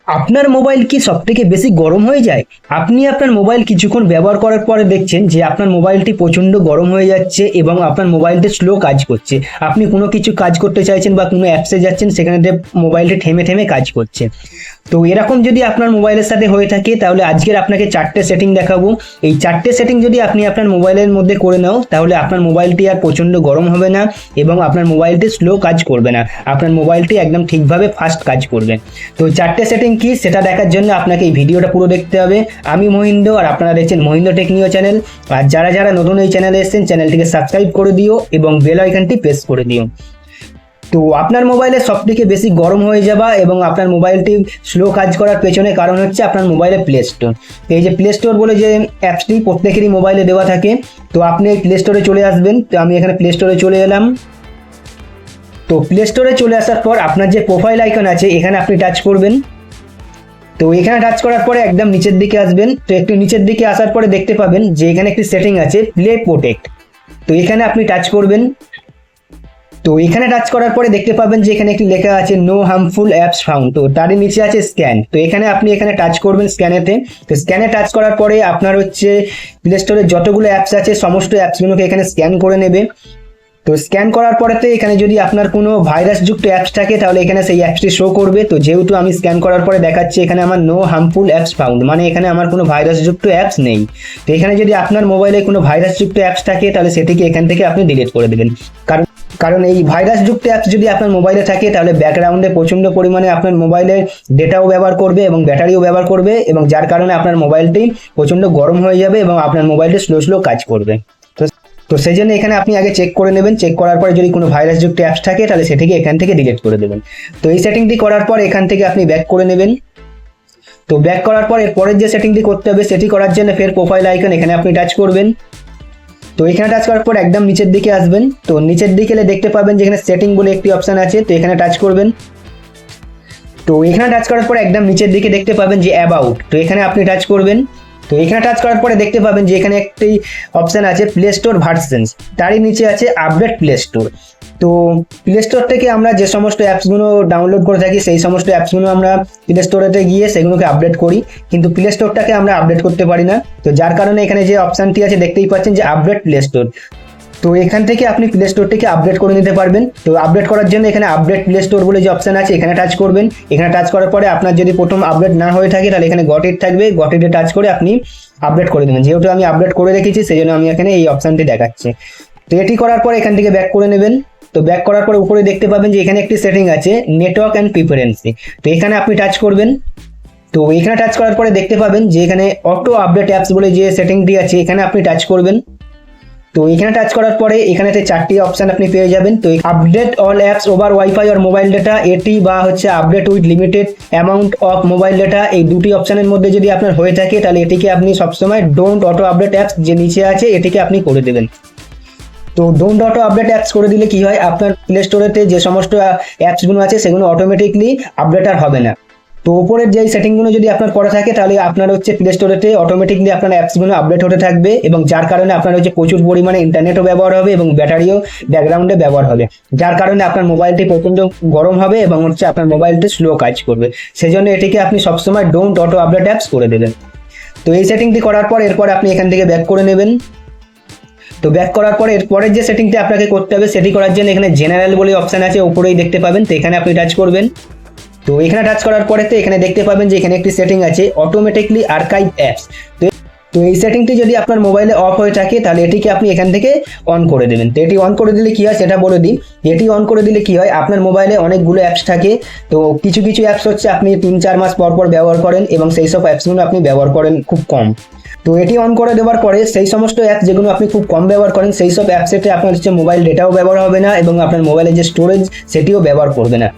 আপনার মোবাইল কি সবথেকে বেশি গরম হয়ে যায়? আপনি আপনার মোবাইল কিছুক্ষণ ব্যবহার করার পরে দেখছেন যে আপনার মোবাইলটি প্রচণ্ড গরম হয়ে যাচ্ছে এবং আপনার মোবাইলটি স্লো কাজ করছে। আপনি কোনো কিছু কাজ করতে চাইছেন বা কোনো অ্যাপসে যাচ্ছেন, সেখানে মোবাইলটি থেমে থেমে কাজ করছে। তো এরকম যদি আপনার মোবাইলের সাথে হয়ে থাকে, তাহলে আজকের আপনাকে 4টে সেটিং দেখাবো। এই 4টে সেটিং যদি আপনি আপনার মোবাইলের মধ্যে করে নাও, তাহলে আপনার মোবাইলটি আর প্রচণ্ড গরম হবে না এবং আপনার মোবাইলটি স্লো কাজ করবে না। আপনার মোবাইলটি একদম ঠিকভাবে ফাস্ট কাজ করবে। তো 4টে সেটিং কি সেটা দেখার জন্য আপনাকে এই ভিডিওটা পুরো দেখতে হবে। আমি মহিন্দ্র, আর আপনারা দেখছেন মহিন্দ্র টেকনিও চ্যানেল। আর যারা যারা নতুন এই চ্যানেলে এসেছেন, চ্যানেলটিকে সাবস্ক্রাইব করে দিও এবং বেল আইকনটি প্রেস করে দিও। তো আপনার মোবাইলে সবথেকে বেশি গরম হয়ে যাওয়া এবং আপনার মোবাইলটি স্লো কাজ করার পেছনে কারণ হচ্ছে আপনার মোবাইলে প্লে স্টোর। এই যে প্লে স্টোর বলে যে অ্যাপসটি প্রত্যেকেরই মোবাইলে দেওয়া থাকে, তো আপনি এই প্লে স্টোরে চলে আসবেন। তো আমি এখানে প্লে স্টোরে চলে এলাম। তো প্লে স্টোরে চলে আসার পর আপনার যে প্রোফাইল আইকন আছে, এখানে আপনি টাচ করবেন। তো এখানে টাচ করার পরে একদম নিচের দিকে আসবেন। তো একটু নিচের দিকে আসার পরে দেখতে পাবেন যে এখানে একটি সেটিং আছে, প্লে প্রোটেক্ট। তো এখানে আপনি টাচ করবেন। তো এখানে টাচ করার পরে দেখতে পাবেন যে এখানে একটি লেখা আছে নো হার্মফুল অ্যাপস ফাউন্ড। তো তারই নিচে আছে স্ক্যান। তো এখানে আপনি এখানে টাচ করবেন স্ক্যানেতে। তো স্ক্যানে টাচ করার পরে আপনার হচ্ছে প্লে স্টোরে যতগুলো অ্যাপস আছে সমস্ত অ্যাপসগুলোকে এখানে স্ক্যান করে নেবে। তো স্ক্যান করার পরেতে এখানে যদি আপনার কোনো ভাইরাসযুক্ত অ্যাপস থাকে, তাহলে এখানে সেই অ্যাপসটি শো করবে। তো যেহেতু আমি স্ক্যান করার পরে দেখাচ্ছি এখানে আমার নো হার্মফুল অ্যাপস ফাউন্ড, মানে এখানে আমার কোনো ভাইরাসযুক্ত অ্যাপস নেই। তো এখানে যদি আপনার মোবাইলে কোনো ভাইরাসযুক্ত অ্যাপস থাকে, তাহলে সেটিকে এখান থেকে আপনি ডিলিট করে দেবেন। কারণ কারণ এই ভাইরাসযুক্ত অ্যাপস যদি আপনার মোবাইলে থাকে, তাহলে ব্যাকগ্রাউন্ডে প্রচণ্ড পরিমাণে আপনার মোবাইলের ডেটাও ব্যবহার করবে এবং ব্যাটারিও ব্যবহার করবে, এবং যার কারণে আপনার মোবাইলটি প্রচণ্ড গরম হয়ে যাবে এবং আপনার মোবাইলটি স্লো স্লো কাজ করবে। তো তো সেই জন্য এখানে আপনি আগে চেক করে নেবেন। চেক করার পরে যদি কোনো ভাইরাসযুক্ত অ্যাপস থাকে, তাহলে সেটিকে এখান থেকে ডিলিট করে দেবেন। তো এই সেটিংটি করার পর এখান থেকে আপনি ব্যাক করে নেবেন। তো ব্যাক করার পর এর পরের যে সেটিংটি করতে হবে, সেটি করার জন্য ফের প্রোফাইল আইকন এখানে আপনি টাচ করবেন। তো এখানে টাচ করার পর একদম নিচের দিকে আসবেন। তো নিচের দিকে এলে দেখতে পাবেন যে এখানে সেটিং বলে একটি অপশন আছে, তো এখানে টাচ করবেন। তো এখানে টাচ করার পর একদম নিচের দিকে দেখতে পাবেন যে অ্যাবাউট। তো এখানে আপনি টাচ করবেন। তো এখানে টাচ করার পরে দেখতে পাবেন যে এখানে একটি অপশন আছে প্লে স্টোর ভার্সনস, তারই নিচে আছে আপডেট প্লে স্টোর। তো প্লে স্টোর থেকে আমরা যে সমস্ত অ্যাপসগুলো ডাউনলোড করে থাকি, সেই সমস্ত অ্যাপসগুলো আমরা প্লে স্টোরেতে গিয়ে সেগুলোকে আপডেট করি, কিন্তু প্লে স্টোরটাকে আমরা আপডেট করতে পারি না। তো যার কারণে এখানে যে অপশনটি আছে দেখতেই পাচ্ছেন যে আপডেট প্লে স্টোর। তো এখান থেকে আপনি প্লে স্টোরটিকে আপডেট করে নিতে পারবেন। তো আপডেট করার জন্য এখানে আপডেট প্লে স্টোর বলে যে অপশন আছে, এখানে টাচ করবেন। এখানে টাচ করার পরে আপনার যদি প্রথম আপডেট না হয়ে থাকে, তাহলে এখানে গট ইট থাকবে, গট ইটে টাচ করে আপনি আপডেট করে দেবেন। যেহেতু আমি আপডেট করে রেখেছি, সেই জন্য আমি এখানে এই অপশনটি দেখাচ্ছি। তো এটি করার পর এখান থেকে ব্যাক করে নেবেন। তো ব্যাক করার পরে উপরে দেখতে পাবেন যে এখানে একটি সেটিং আছে নেটওয়ার্ক অ্যান্ড প্রিফারেন্সি। তো এখানে আপনি টাচ করবেন। তো এখানে টাচ করার পরে দেখতে পাবেন যে এখানে অটো আপডেট অ্যাপস বলে যে সেটিংটি আছে, এখানে আপনি টাচ করবেন। তো এখানে টাচ করার পরে এখানেতে 4টি অপশন আপনি পেয়ে যাবেন। তো update all apps over wifi আর মোবাইল ডেটা, এটি বা হচ্ছে update with limited amount of mobile data, এই দুটি অপশনের মধ্যে যদি আপনার হয়ে থাকে, তাহলে এটিকে আপনি সবসময় ডোন্ট অটো আপডেট অ্যাপস যে নিচে আছে, এটিকে আপনি করে দেবেন। তো ডোন্ট অটো আপডেট অ্যাপস করে দিলে কি হয়, আপনার প্লে স্টোরেতে যে সমস্ত অ্যাপসগুলো আছে সেগুলো অটোমেটিকলি আপডেট আর হবে না। তো উপরের যে সেটিংগুলো যদি আপনার করা থাকে, তাহলে আপনার হচ্ছে প্লে স্টোরেতে অটোমেটিকলি আপনার অ্যাপসগুলো আপডেট হতে থাকবে, এবং যার কারণে আপনার হচ্ছে প্রচুর পরিমাণে ইন্টারনেটও ব্যবহার হবে এবং ব্যাটারিও ব্যাকগ্রাউন্ডে ব্যবহার হবে, যার কারণে আপনার মোবাইলটি প্রচণ্ড গরম হবে এবং হচ্ছে আপনার মোবাইলটি স্লো কাজ করবে। সেই জন্য এটিকে আপনি সবসময় ডোন্ট অটো আপডেট অ্যাপস করে দেবেন। তো এই সেটিংটি করার পর এরপর আপনি এখান থেকে ব্যাক করে নেবেন। তো ব্যাক করার পরে এরপরের যে সেটিংটি আপনাকে করতে হবে, সেটি করার জন্য এখানে জেনারেল বলে অপশন আছে, উপরেই দেখতে পাবেন। তো এখানে আপনি টাচ করবেন। তো এখানে টাচ করার পরে তো এখানে দেখতে পাবেন যে এখানে একটি সেটিং আছে অটোমেটিকলি আর্কাইভ অ্যাপস। তো এই সেটিংটি যদি আপনার মোবাইলে অফ হয়ে থাকে, তাহলে এটিকে আপনি এখান থেকে অন করে দেবেন। তো এটি অন করে দিলে কি হয় সেটা বলে দিই। এটি অন করে দিলে কি হয়, আপনার মোবাইলে অনেকগুলো অ্যাপস থাকে। তো কিছু কিছু অ্যাপস হচ্ছে আপনি 3-4 মাস পর পর ব্যবহার করেন এবং সেই সব অ্যাপসগুলো আপনি ব্যবহার করেন খুব কম। তো এটি অন করে দেওয়ার পরে সেই সমস্ত অ্যাপস যেগুলো আপনি খুব কম ব্যবহার করেন, সেই সব অ্যাপসেতে আপনার হচ্ছে মোবাইল ডেটাও ব্যবহার হবে না এবং আপনার মোবাইলের যে স্টোরেজ সেটিও ব্যবহার করবে না।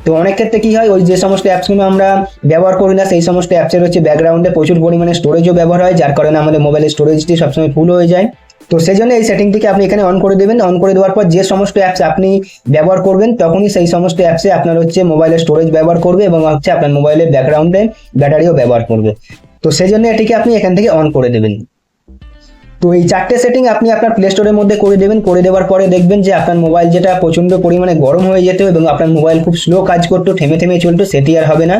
তো অনেক ক্ষেত্রে কি হয়, ওই যে সমস্ত অ্যাপসগুলো আমরা ব্যবহার করি না, সেই সমস্ত অ্যাপসের হচ্ছে ব্যাকগ্রাউন্ডে প্রচুর পরিমাণে স্টোরেজও ব্যবহার হয়, যার কারণে আমাদের মোবাইলের স্টোরেজটি সবসময় ফুল হয়ে যায়। তো সেই জন্য এই সেটিংটিকে আপনি এখানে অন করে দেবেন। অন করে দেওয়ার পর যে সমস্ত অ্যাপস আপনি ব্যবহার করবেন, তখনই সেই সমস্ত অ্যাপসে আপনার হচ্ছে মোবাইলের স্টোরেজ ব্যবহার করবে এবং হচ্ছে আপনার মোবাইলের ব্যাকগ্রাউন্ডে ব্যাটারিও ব্যবহার করবে। তো সেই জন্য এটিকে আপনি এখান থেকে অন করে দেবেন। তো এই চারটে সেটিং আপনি আপনার প্লে স্টোরের মধ্যে করে দেবেন। করে দেওয়ার পরে দেখবেন যে আপনার মোবাইল যেটা প্রচন্ড পরিমাণে গরম হয়ে যেত এবং আপনার মোবাইল খুব স্লো কাজ করতো, থেমে থেমে চলতো, সেটি আর হবে না।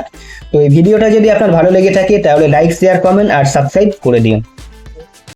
তো এই ভিডিওটা যদি আপনার ভালো লেগে থাকে তাহলে লাইক, শেয়ার, কমেন্ট আর সাবস্ক্রাইব করে দিন।